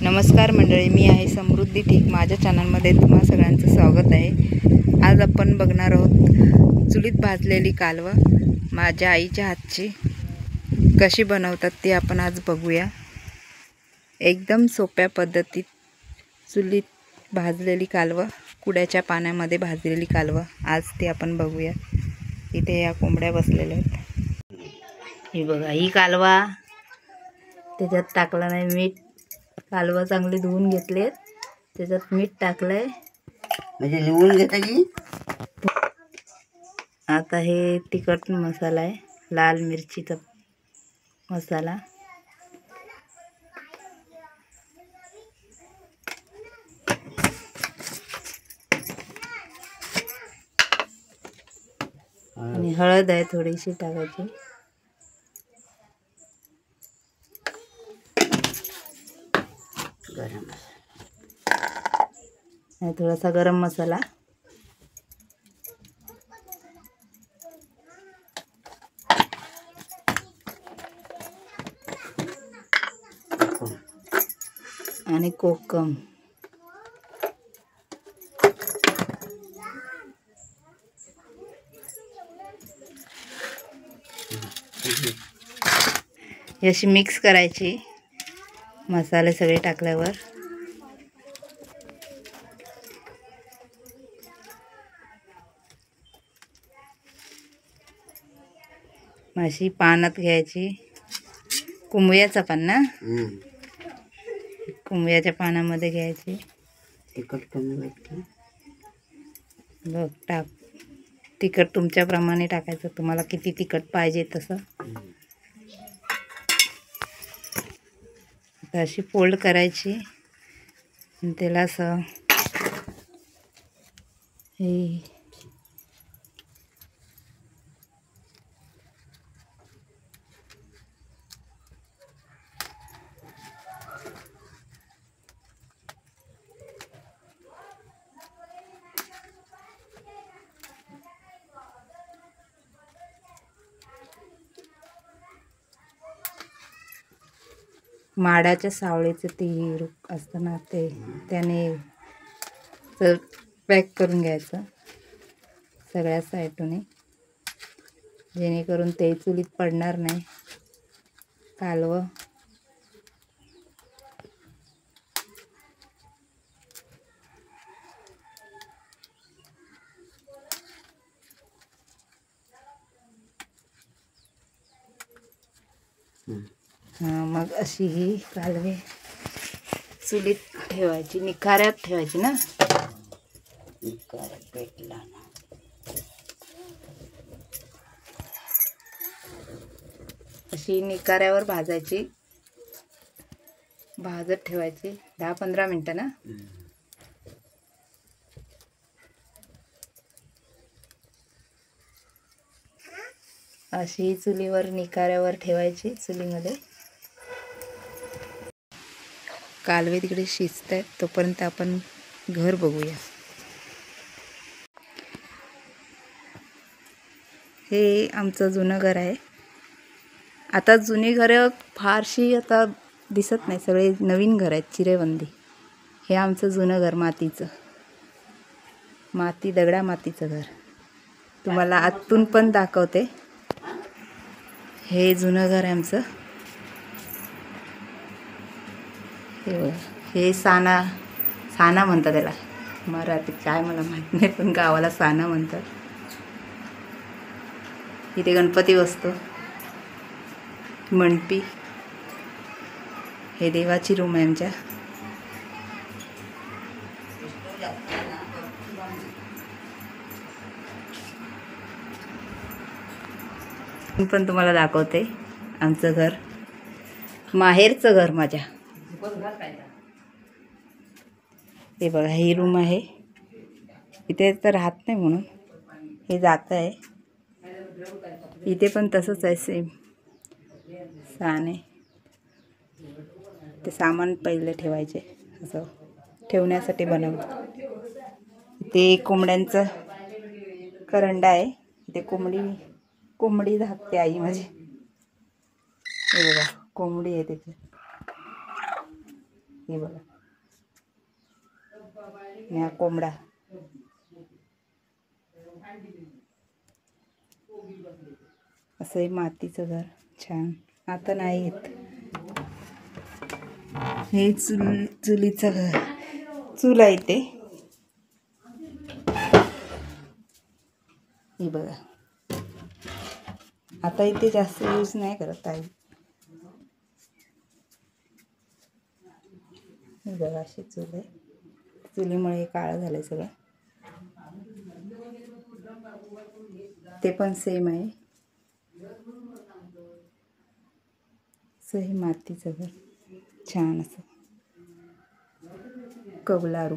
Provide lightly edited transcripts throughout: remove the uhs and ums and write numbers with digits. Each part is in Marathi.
नमस्कार मंडळी, मी आहे समृद्धी ठीक. माझ्या चॅनलमध्ये तुम्हा सगळ्यांचं स्वागत आहे. आज आपण बघणार आहोत चुलीत भाजलेली कालवं माझ्या आईच्या हातची कशी बनवतात ती आपण आज बघूया. एकदम सोप्या पद्धतीत चुलीत भाजलेली कालवं, कुड्याच्या पाण्यामध्ये भाजलेली कालवं आज ती आपण बघूया. इथे या कोंबड्या बसलेल्या आहेत. ही बघा, ही कालवा त्याच्यात टाकला नाही मीठ. कालवा चांगली धुवून घेतलेत, त्याच्यात मीठ टाकलंय म्हणजे लिहून घेता की. आता हे तिखट मसाला आहे, लाल मिरचीचा मसाला. आणि हळद आहे थोडीशी टाकायची. गरम आणि थोडासा गरम मसाला. आणि कोकम. ही अशी मिक्स करायची मसाले सगळे टाकल्यावर. अशी पानात घ्यायची, कुंभयाचा पान ना, कुंभयाच्या पानामध्ये घ्यायची. तिखट कमी वाटतं बघ, टाक. तिखट तुमच्याप्रमाणे टाकायचं, तुम्हाला किती तिखट पाहिजे तसं. आता अशी फोल्ड करायची आणि त्याला असं हे माडाच्या सावळीचं ते रूप असतं ना, ते त्याने पॅक करून घ्यायचं सगळ्या साईडूने, जेणेकरून ते चुलीत पडणार नाही कालवं. मग अशी ही कालवे चुलीत ठेवायची, निखाऱ्यात ठेवायची ना. पेटला ना. अशी निखाऱ्यावर भाजायची, भाजत ठेवायची 10-15 मिनटं ना. अशी चुलीवर निखाऱ्यावर ठेवायची. चुलीमध्ये कालवे तिकडे शिजत आहेत, तोपर्यंत आपण घर बघूया. हे आमचं जुनं घर आहे. आता जुनी घरं फारशी आता दिसत नाही, सगळे नवीन घर आहेत, चिरेबंदी. हे आमचं जुनं घर, मातीचं, दगडा मातीचं घर. तुम्हाला आतून पण दाखवते. हे जुनं घर आहे आमचं. हे साना म्हणतात त्याला, मराठीत काय मला माहीत नाही, पण गावाला साना म्हणतात. इथे गणपती बसतो, मंडपी. हे देवाची रूम आहे आमच्या. पण तुम्हाला दाखवते आमचं घर, माहेरचं घर माझ्या. हे बघा, ही रूम आहे. इथे तर राहत नाही म्हणून हे जात आहे. इथे पण तसंच आहे, सेम साने. ते सामान पहिले ठेवायचे, असं ठेवण्यासाठी बनवलं. ते कोंबड्यांचं करंडा आहे. ते कोंबडी धाकते आई माझी. हे बघा, कोंबडी आहे तिथे. हे बघा, आणि हा कोंबडा. असं हे मातीचं घर छान. आता नाही येत. हे चुलीचं घर, चूल आहे ते. हे बघा, आता इथे जास्त यूज नाही करत आहे. हे बघा, अशी चूल आहे. चुलीमुळे काळं झालंय सगळं. ते पण सेम आहे. हे मातीचं घर छान असं कौलारू.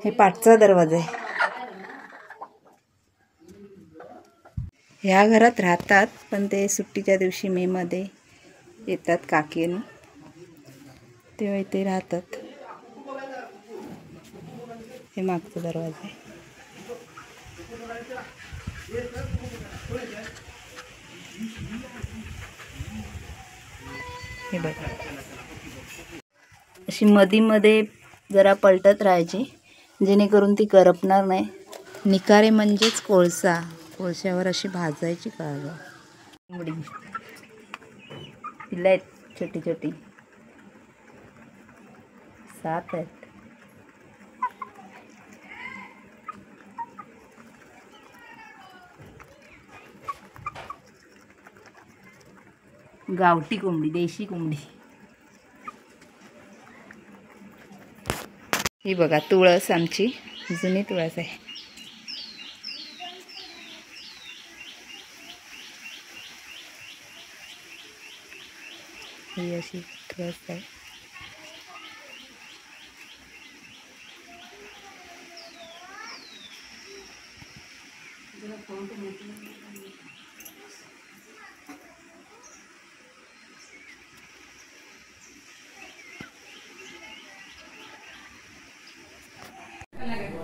हे पाठचा दरवाजा आहे. ह्या घरात राहतात, पण ते सुट्टीच्या दिवशी मेमध्ये येतात काकी आणि तेव्हा इथे राहतात. हे मागचा दरवाजा आहे. हे बघा, अशी मध्ये जरा पलटत राहायची जेणेकरून ती करपणार नाही. निकारे म्हणजेच कोळसा, कोळशावर अशी भाजायची काळं. कोंबडी पिल्लं आहेत छोटी छोटी, 7 आहेत. गावठी कोंबडी, देशी कोंबडी. ही बघा तुळस, आमची जुनी तुळस आहे. ही अशी तुळस आहे.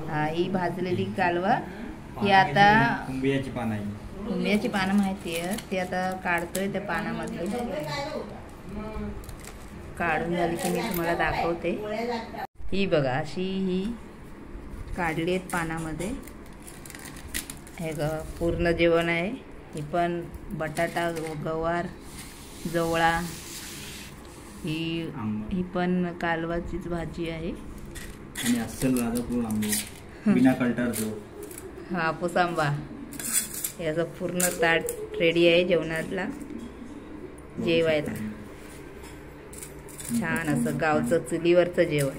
हा, ही भाजलेली कालवा. ही आता कुंभियाची पानं आहे. कुंभियाची पानं माहिती आहे. ती आता काढतोय त्या पानामधली. काढून झाली की मी तुम्हाला दाखवते. ही बघा, अशी ही काढली आहेत पानामध्ये. हे पूर्ण जेवण आहे. ही पण बटाटा, गवार, जवळा, ही पण कालवाचीच भाजी आहे. आणि अस्सल राजापूर आंबो, बिना कल्टरचो हापूस आंबा. याचं पूर्ण ताट रेडी आहे जेवणाला, जेवायला. छान असं गावचं चुलीवरचं जेवण.